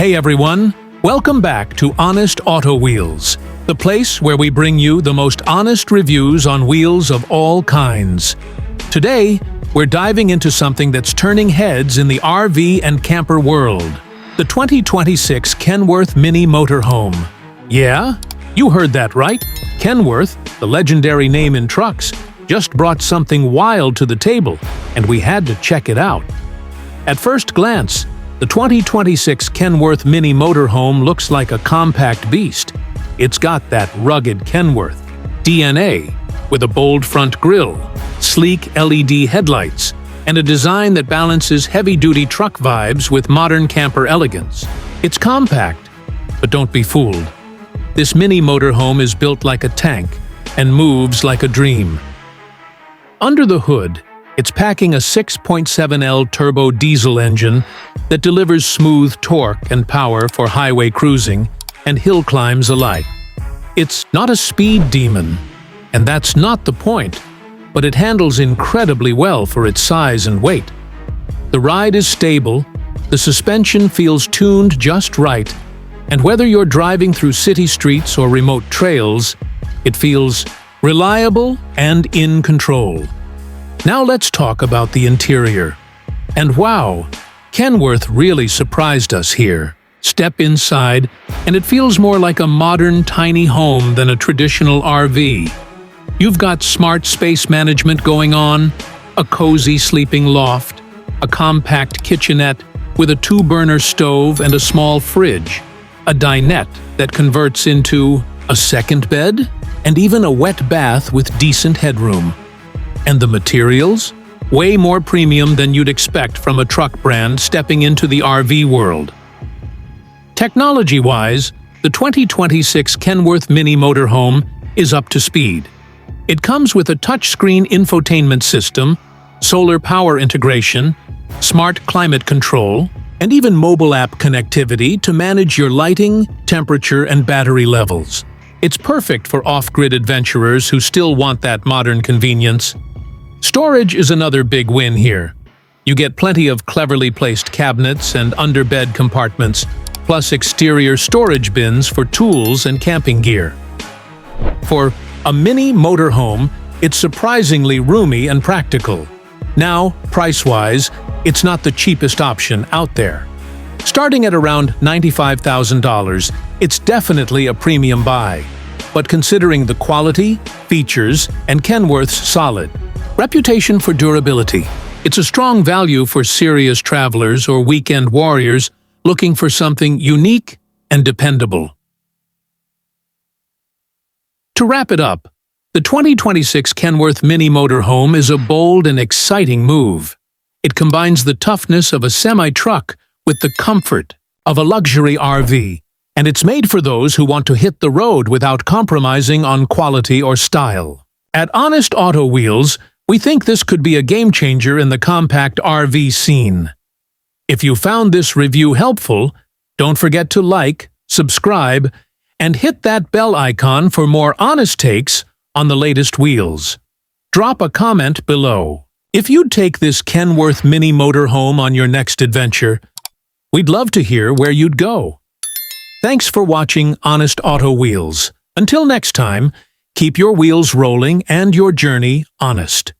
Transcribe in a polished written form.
Hey everyone, welcome back to Honest Auto Wheels, the place where we bring you the most honest reviews on wheels of all kinds. Today, we're diving into something that's turning heads in the RV and camper world, the 2026 Kenworth Mini Motorhome. Yeah, you heard that right. Kenworth, the legendary name in trucks, just brought something wild to the table, and we had to check it out. At first glance, the 2026 Kenworth Mini Motorhome looks like a compact beast. It's got that rugged Kenworth DNA, with a bold front grille, sleek LED headlights, and a design that balances heavy-duty truck vibes with modern camper elegance. It's compact, but don't be fooled. This mini motorhome is built like a tank and moves like a dream. Under the hood, it's packing a 6.7L turbo diesel engine that delivers smooth torque and power for highway cruising and hill climbs alike. It's not a speed demon, and that's not the point, but it handles incredibly well for its size and weight. The ride is stable, the suspension feels tuned just right, and whether you're driving through city streets or remote trails, it feels reliable and in control. Now let's talk about the interior. And wow, Kenworth really surprised us here. Step inside, and it feels more like a modern tiny home than a traditional RV. You've got smart space management going on, a cozy sleeping loft, a compact kitchenette with a 2-burner stove and a small fridge, a dinette that converts into a second bed, and even a wet bath with decent headroom. And the materials? Way more premium than you'd expect from a truck brand stepping into the RV world. Technology-wise, the 2026 Kenworth Mini Motorhome is up to speed. It comes with a touchscreen infotainment system, solar power integration, smart climate control, and even mobile app connectivity to manage your lighting, temperature, and battery levels. It's perfect for off-grid adventurers who still want that modern convenience. Storage is another big win here. You get plenty of cleverly placed cabinets and underbed compartments, plus exterior storage bins for tools and camping gear. For a mini motorhome, it's surprisingly roomy and practical. Now, price-wise, it's not the cheapest option out there. Starting at around $95,000, it's definitely a premium buy. But considering the quality, features, and Kenworth's solid reputation for durability, it's a strong value for serious travelers or weekend warriors looking for something unique and dependable. To wrap it up, the 2026 Kenworth Mini Motorhome is a bold and exciting move. It combines the toughness of a semi-truck with the comfort of a luxury RV, and it's made for those who want to hit the road without compromising on quality or style. At Honest Auto Wheels, we think this could be a game-changer in the compact RV scene. If you found this review helpful, don't forget to like, subscribe, and hit that bell icon for more honest takes on the latest wheels. Drop a comment below. If you'd take this Kenworth Mini Motorhome on your next adventure, we'd love to hear where you'd go. Thanks for watching Honest Auto Wheels. Until next time, keep your wheels rolling and your journey honest.